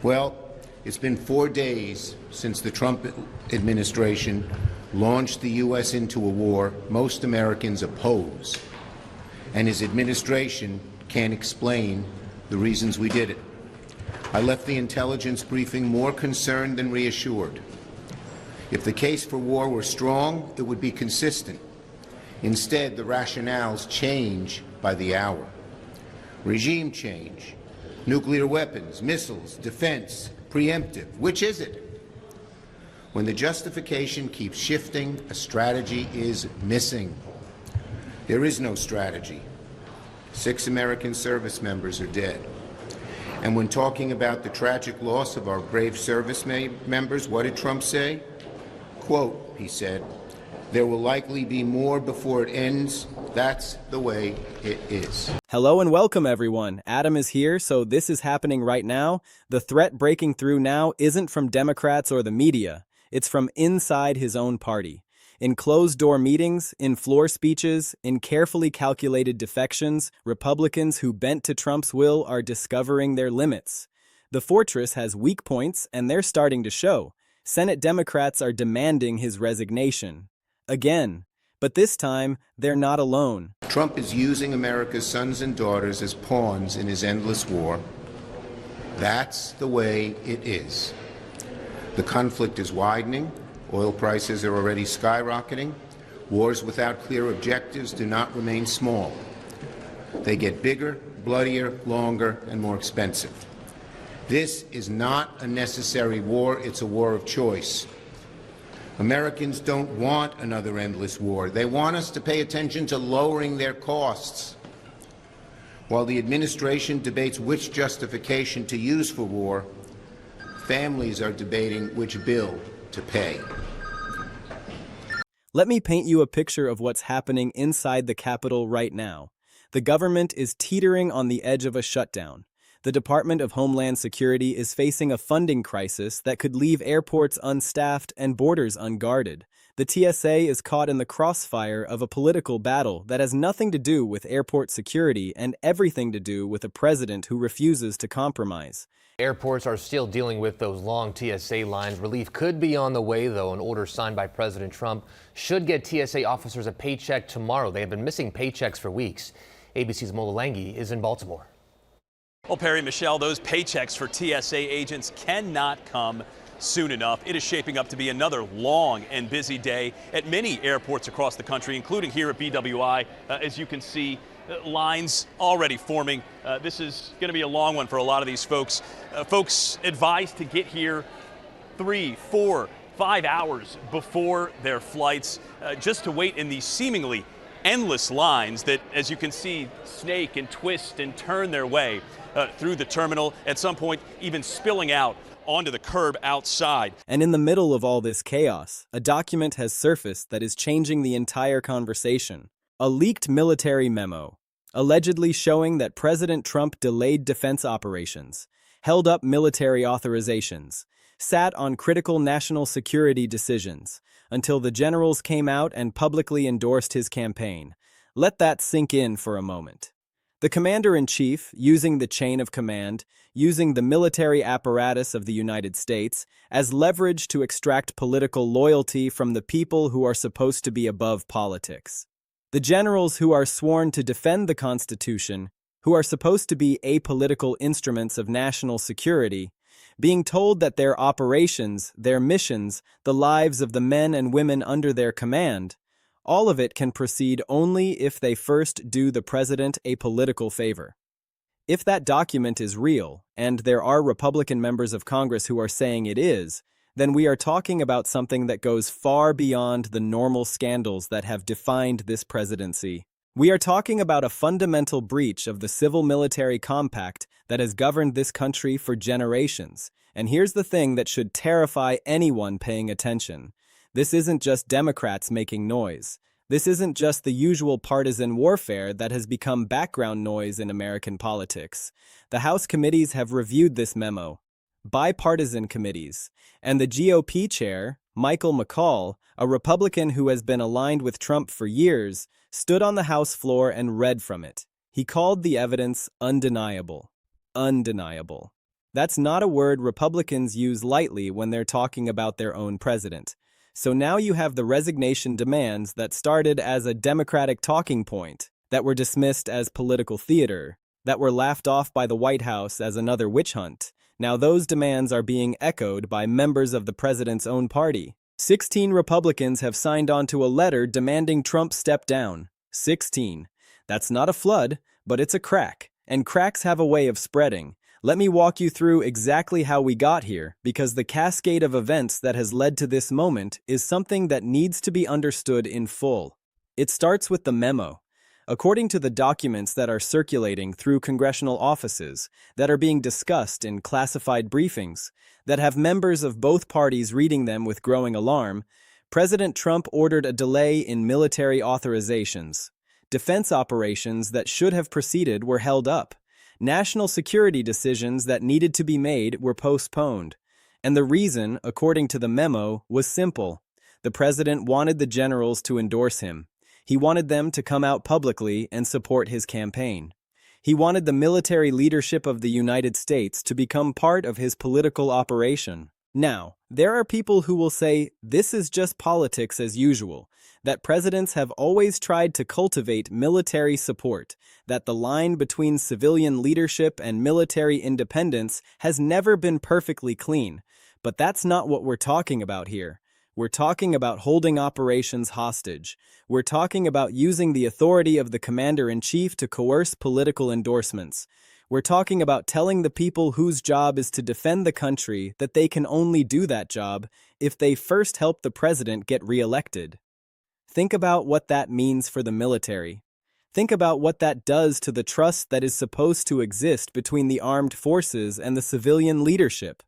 Well, it's been 4 days since the Trump administration launched the U.S. into a war most Americans oppose, and his administration can't explain the reasons we did it. I left the intelligence briefing more concerned than reassured. If the case for war were strong, it would be consistent. Instead, the rationales change by the hour. Regime change, nuclear weapons, missiles, defense, preemptive. Which is it? When the justification keeps shifting, a strategy is missing. There is no strategy. 6 American service members are dead. And when talking about the tragic loss of our brave service members, what did Trump say? Quote, he said, "There will likely be more before it ends. That's the way it is." Hello and welcome, everyone. Adam is here, so this is happening right now. The threat breaking through now isn't from Democrats or the media. It's from inside his own party. In closed-door meetings, in floor speeches, in carefully calculated defections, Republicans who bent to Trump's will are discovering their limits. The fortress has weak points, and they're starting to show. Senate Democrats are demanding his resignation. Again. But this time, they're not alone. Trump is using America's sons and daughters as pawns in his endless war. That's the way it is. The conflict is widening. Oil prices are already skyrocketing. Wars without clear objectives do not remain small. They get bigger, bloodier, longer, and more expensive. This is not a necessary war. It's a war of choice. Americans don't want another endless war. They want us to pay attention to lowering their costs. While the administration debates which justification to use for war, families are debating which bill to pay. Let me paint you a picture of what's happening inside the Capitol right now. The government is teetering on the edge of a shutdown. The Department of Homeland Security is facing a funding crisis that could leave airports unstaffed and borders unguarded. The TSA is caught in the crossfire of a political battle that has nothing to do with airport security and everything to do with a president who refuses to compromise. Airports are still dealing with those long TSA lines. Relief could be on the way, though. An order signed by President Trump should get TSA officers a paycheck tomorrow. They have been missing paychecks for weeks. ABC's Mola Langi is in Baltimore. Well, Perry, Michelle, those paychecks for TSA agents cannot come soon enough. It is shaping up to be another long and busy day at many airports across the country, including here at BWI. As you can see, lines already forming. This is going to be a long one for a lot of these folks. Folks advised to get here 3, 4, 5 hours before their flights, just to wait in these seemingly endless lines that, as you can see, snake and twist and turn their way through the terminal, at some point even spilling out onto the curb outside. And in the middle of all this chaos, a document has surfaced that is changing the entire conversation. A leaked military memo, allegedly showing that President Trump delayed defense operations, held up military authorizations, sat on critical national security decisions, until the generals came out and publicly endorsed his campaign. Let that sink in for a moment. The commander-in-chief, using the chain of command, using the military apparatus of the United States as leverage to extract political loyalty from the people who are supposed to be above politics. The generals who are sworn to defend the Constitution, who are supposed to be apolitical instruments of national security, being told that their operations, their missions, the lives of the men and women under their command, all of it can proceed only if they first do the president a political favor. If that document is real, and there are Republican members of Congress who are saying it is, then we are talking about something that goes far beyond the normal scandals that have defined this presidency. We are talking about a fundamental breach of the civil-military compact that has governed this country for generations. And here's the thing that should terrify anyone paying attention. This isn't just Democrats making noise. This isn't just the usual partisan warfare that has become background noise in American politics. The House committees have reviewed this memo. Bipartisan committees. And the GOP chair, Michael McCall, a Republican who has been aligned with Trump for years, stood on the House floor and read from it. He called the evidence undeniable. Undeniable. That's not a word Republicans use lightly when they're talking about their own president. So now you have the resignation demands that started as a Democratic talking point, that were dismissed as political theater, that were laughed off by the White House as another witch hunt. Now those demands are being echoed by members of the president's own party. 16 Republicans have signed on to a letter demanding Trump step down. 16. That's not a flood, but it's a crack, and cracks have a way of spreading. Let me walk you through exactly how we got here, because the cascade of events that has led to this moment is something that needs to be understood in full. It starts with the memo. According to the documents that are circulating through congressional offices, that are being discussed in classified briefings, that have members of both parties reading them with growing alarm, President Trump ordered a delay in military authorizations. Defense operations that should have proceeded were held up. National security decisions that needed to be made were postponed. And the reason, according to the memo, was simple. The president wanted the generals to endorse him. He wanted them to come out publicly and support his campaign. He wanted the military leadership of the United States to become part of his political operation. Now, there are people who will say this is just politics as usual, that presidents have always tried to cultivate military support, that the line between civilian leadership and military independence has never been perfectly clean. But that's not what we're talking about here. We're talking about holding operations hostage. We're talking about using the authority of the commander-in-chief to coerce political endorsements. We're talking about telling the people whose job is to defend the country that they can only do that job if they first help the president get reelected. Think about what that means for the military. Think about what that does to the trust that is supposed to exist between the armed forces and the civilian leadership.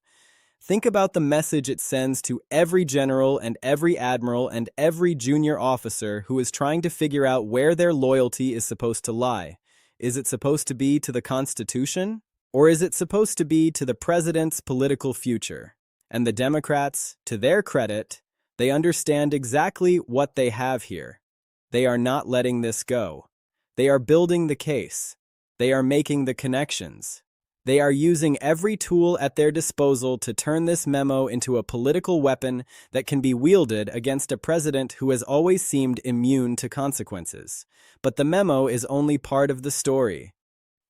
Think about the message it sends to every general and every admiral and every junior officer who is trying to figure out where their loyalty is supposed to lie. Is it supposed to be to the Constitution? Or is it supposed to be to the president's political future? And the Democrats, to their credit, they understand exactly what they have here. They are not letting this go. They are building the case. They are making the connections. They are using every tool at their disposal to turn this memo into a political weapon that can be wielded against a president who has always seemed immune to consequences. But the memo is only part of the story.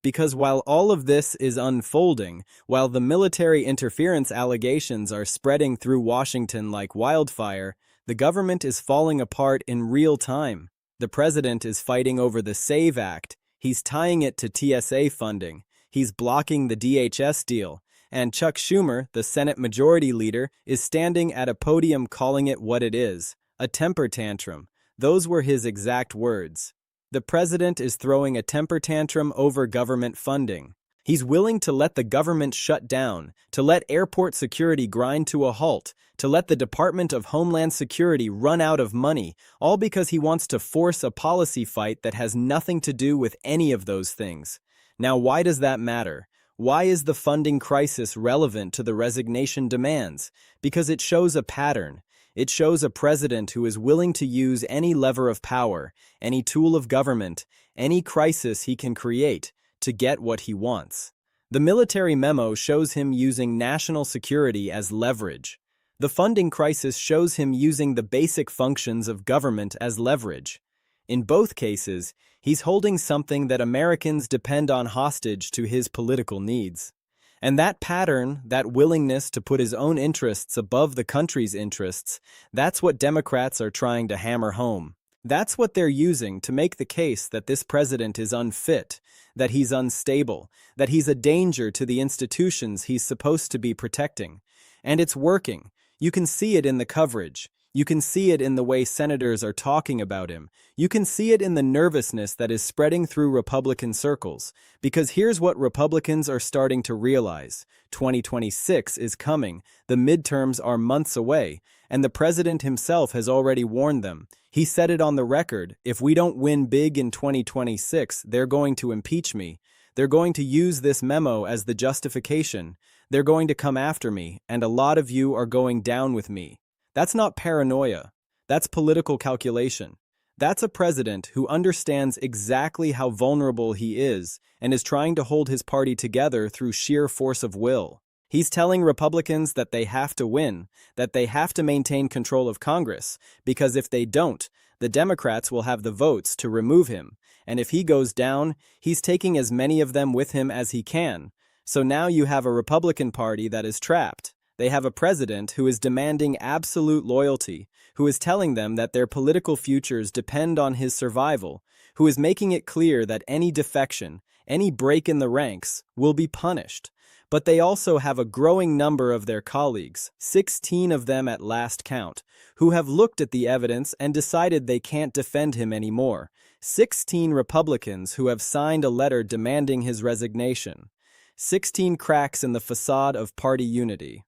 Because while all of this is unfolding, while the military interference allegations are spreading through Washington like wildfire, the government is falling apart in real time. The president is fighting over the SAVE Act. He's tying it to TSA funding. He's blocking the DHS deal, and Chuck Schumer, the Senate Majority Leader, is standing at a podium calling it what it is, a temper tantrum. Those were his exact words. The president is throwing a temper tantrum over government funding. He's willing to let the government shut down, to let airport security grind to a halt, to let the Department of Homeland Security run out of money, all because he wants to force a policy fight that has nothing to do with any of those things. Now, why does that matter? Why is the funding crisis relevant to the resignation demands? Because it shows a pattern. It shows a president who is willing to use any lever of power, any tool of government, any crisis he can create to get what he wants. The military memo shows him using national security as leverage. The funding crisis shows him using the basic functions of government as leverage. In both cases, he's holding something that Americans depend on hostage to his political needs. And that pattern, that willingness to put his own interests above the country's interests, that's what Democrats are trying to hammer home. That's what they're using to make the case that this president is unfit, that he's unstable, that he's a danger to the institutions he's supposed to be protecting. And it's working. You can see it in the coverage. You can see it in the way senators are talking about him. You can see it in the nervousness that is spreading through Republican circles. Because here's what Republicans are starting to realize. 2026 is coming. The midterms are months away. And the president himself has already warned them. He said it on the record, if we don't win big in 2026, they're going to impeach me. They're going to use this memo as the justification. They're going to come after me, and a lot of you are going down with me. That's not paranoia. That's political calculation. That's a president who understands exactly how vulnerable he is and is trying to hold his party together through sheer force of will. He's telling Republicans that they have to win, that they have to maintain control of Congress, because if they don't, the Democrats will have the votes to remove him, and if he goes down, he's taking as many of them with him as he can. So now you have a Republican Party that is trapped. They have a president who is demanding absolute loyalty, who is telling them that their political futures depend on his survival, who is making it clear that any defection, any break in the ranks, will be punished. But they also have a growing number of their colleagues, 16 of them at last count, who have looked at the evidence and decided they can't defend him anymore. 16 Republicans who have signed a letter demanding his resignation. 16 cracks in the facade of party unity.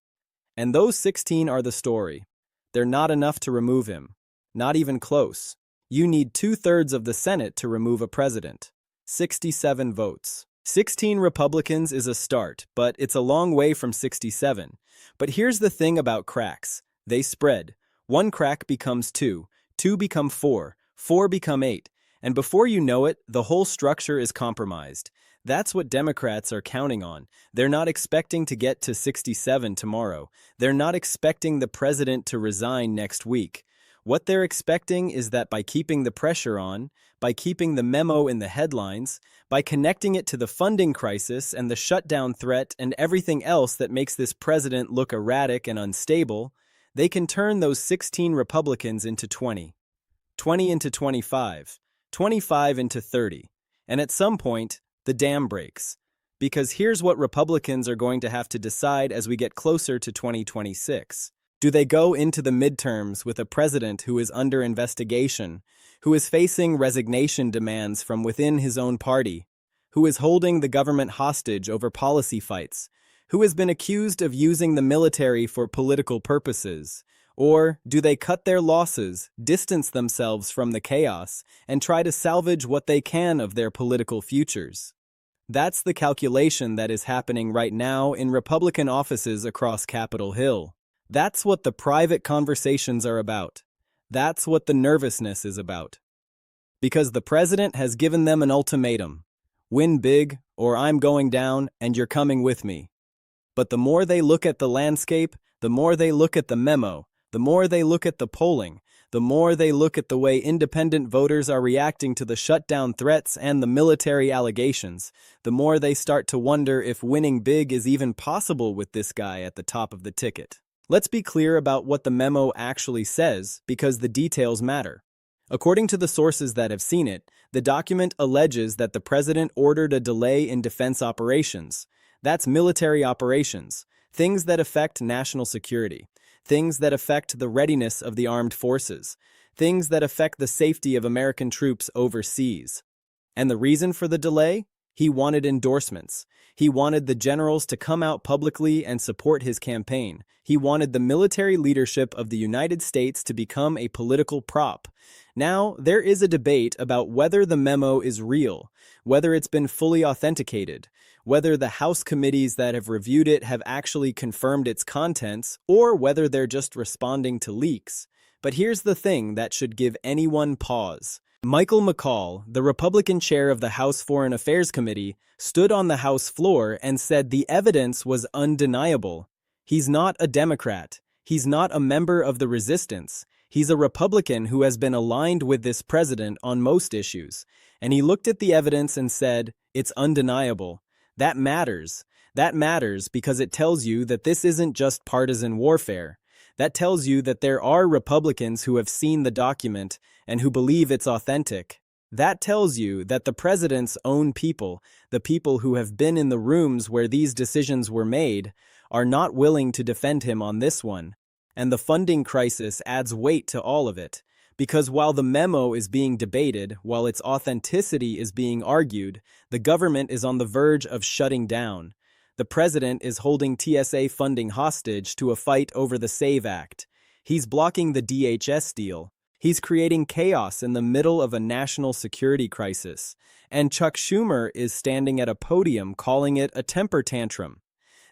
And those 16 are the story. They're not enough to remove him. Not even close. You need 2/3 of the Senate to remove a president. 67 votes. 16 Republicans is a start, but it's a long way from 67. But here's the thing about cracks. They spread. One crack becomes 2, 2 become 4, 4 become 8, and before you know it, the whole structure is compromised. That's what Democrats are counting on. They're not expecting to get to 67 tomorrow. They're not expecting the president to resign next week. What they're expecting is that by keeping the pressure on, by keeping the memo in the headlines, by connecting it to the funding crisis and the shutdown threat and everything else that makes this president look erratic and unstable, they can turn those 16 Republicans into 20. 20 into 25. 25 into 30. And at some point, the dam breaks. Because here's what Republicans are going to have to decide as we get closer to 2026. Do they go into the midterms with a president who is under investigation, who is facing resignation demands from within his own party, who is holding the government hostage over policy fights, who has been accused of using the military for political purposes? Or do they cut their losses, distance themselves from the chaos, and try to salvage what they can of their political futures? That's the calculation that is happening right now in Republican offices across Capitol Hill. That's what the private conversations are about. That's what the nervousness is about. Because the president has given them an ultimatum. Win big, or I'm going down, and you're coming with me. But the more they look at the landscape, the more they look at the memo, the more they look at the polling, the more they look at the way independent voters are reacting to the shutdown threats and the military allegations, the more they start to wonder if winning big is even possible with this guy at the top of the ticket. Let's be clear about what the memo actually says, because the details matter. According to the sources that have seen it, the document alleges that the president ordered a delay in defense operations. That's military operations, things that affect national security, things that affect the readiness of the armed forces, things that affect the safety of American troops overseas. And the reason for the delay? He wanted endorsements. He wanted the generals to come out publicly and support his campaign. He wanted the military leadership of the United States to become a political prop. Now, there is a debate about whether the memo is real, whether it's been fully authenticated, whether the House committees that have reviewed it have actually confirmed its contents, or whether they're just responding to leaks. But here's the thing that should give anyone pause. Michael McCaul, the Republican chair of the House Foreign Affairs Committee, stood on the House floor and said the evidence was undeniable. He's not a Democrat. He's not a member of the resistance. He's a Republican who has been aligned with this president on most issues. And he looked at the evidence and said, it's undeniable. That matters. That matters because it tells you that this isn't just partisan warfare. That tells you that there are Republicans who have seen the document and who believe it's authentic. That tells you that the president's own people, the people who have been in the rooms where these decisions were made, are not willing to defend him on this one. And the funding crisis adds weight to all of it. Because while the memo is being debated, while its authenticity is being argued, the government is on the verge of shutting down. The president is holding TSA funding hostage to a fight over the SAVE Act. He's blocking the DHS deal. He's creating chaos in the middle of a national security crisis. And Chuck Schumer is standing at a podium calling it a temper tantrum.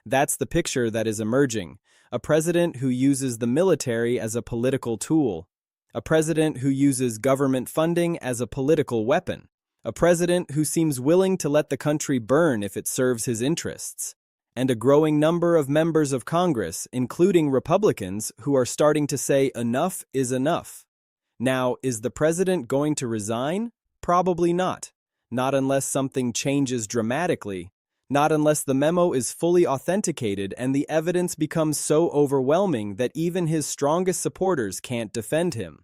That's the picture that is emerging. A president who uses the military as a political tool. A president who uses government funding as a political weapon. A president who seems willing to let the country burn if it serves his interests. and a growing number of members of Congress, including Republicans, who are starting to say enough is enough. Now, is the president going to resign? Probably not. Not unless something changes dramatically. Not unless the memo is fully authenticated and the evidence becomes so overwhelming that even his strongest supporters can't defend him.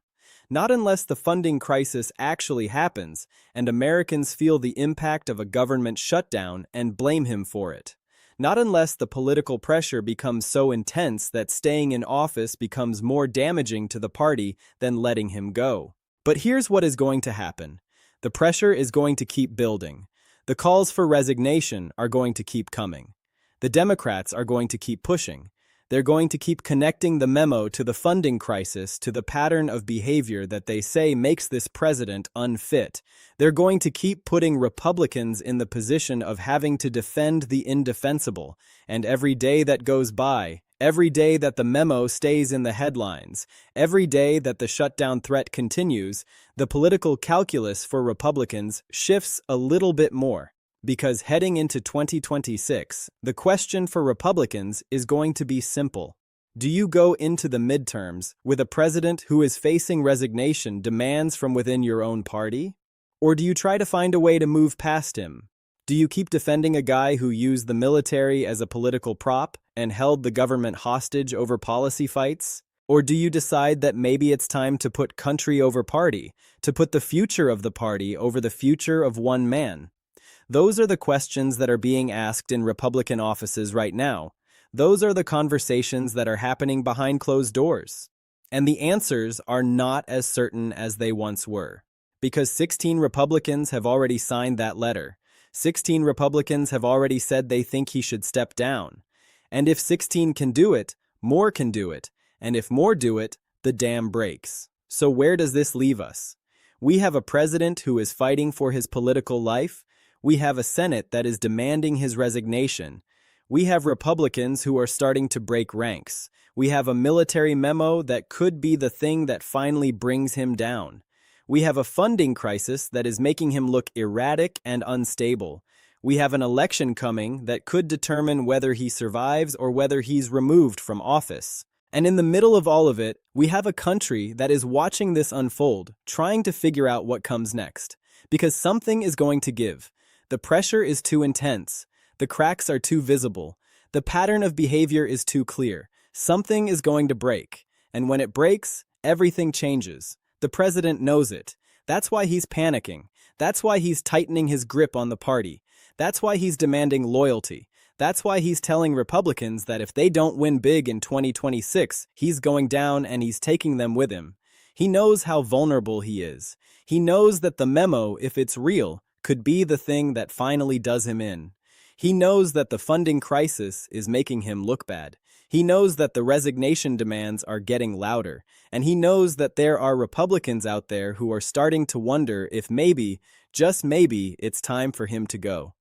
Not unless the funding crisis actually happens and Americans feel the impact of a government shutdown and blame him for it. Not unless the political pressure becomes so intense that staying in office becomes more damaging to the party than letting him go. But here's what is going to happen. The pressure is going to keep building. The calls for resignation are going to keep coming. The Democrats are going to keep pushing. They're going to keep connecting the memo to the funding crisis to the pattern of behavior that they say makes this president unfit. They're going to keep putting Republicans in the position of having to defend the indefensible. And every day that goes by, every day that the memo stays in the headlines, every day that the shutdown threat continues, the political calculus for Republicans shifts a little bit more. Because heading into 2026, the question for Republicans is going to be simple. Do you go into the midterms with a president who is facing resignation demands from within your own party? Or do you try to find a way to move past him? Do you keep defending a guy who used the military as a political prop and held the government hostage over policy fights? Or do you decide that maybe it's time to put country over party, to put the future of the party over the future of one man? Those are the questions that are being asked in Republican offices right now. Those are the conversations that are happening behind closed doors. And the answers are not as certain as they once were. Because 16 Republicans have already signed that letter. 16 Republicans have already said they think he should step down. And if 16 can do it, more can do it. And if more do it, the dam breaks. So where does this leave us? We have a president who is fighting for his political life. We have a Senate that is demanding his resignation. We have Republicans who are starting to break ranks. We have a military memo that could be the thing that finally brings him down. We have a funding crisis that is making him look erratic and unstable. We have an election coming that could determine whether he survives or whether he's removed from office. And in the middle of all of it, we have a country that is watching this unfold, trying to figure out what comes next. Because something is going to give. The pressure is too intense. The cracks are too visible. The pattern of behavior is too clear. Something is going to break. And when it breaks, everything changes. The president knows it. That's why he's panicking. That's why he's tightening his grip on the party. That's why he's demanding loyalty. That's why he's telling Republicans that if they don't win big in 2026, he's going down and he's taking them with him. He knows how vulnerable he is. He knows that the memo, if it's real, could be the thing that finally does him in. He knows that the funding crisis is making him look bad. He knows that the resignation demands are getting louder. And he knows that there are Republicans out there who are starting to wonder if maybe, just maybe, it's time for him to go.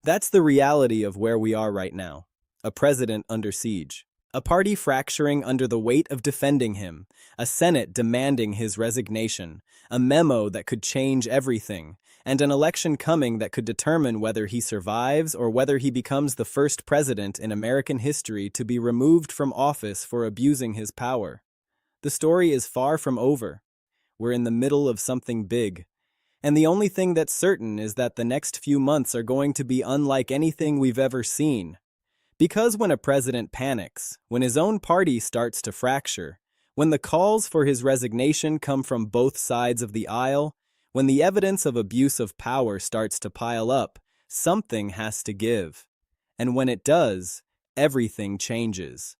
That's the reality of where we are right now. A president under siege. A party fracturing under the weight of defending him. A Senate demanding his resignation. A memo that could change everything. And an election coming that could determine whether he survives or whether he becomes the first president in American history to be removed from office for abusing his power. The story is far from over. We're in the middle of something big. And the only thing that's certain is that the next few months are going to be unlike anything we've ever seen. Because when a president panics, when his own party starts to fracture, when the calls for his resignation come from both sides of the aisle, when the evidence of abuse of power starts to pile up, something has to give. And when it does, everything changes.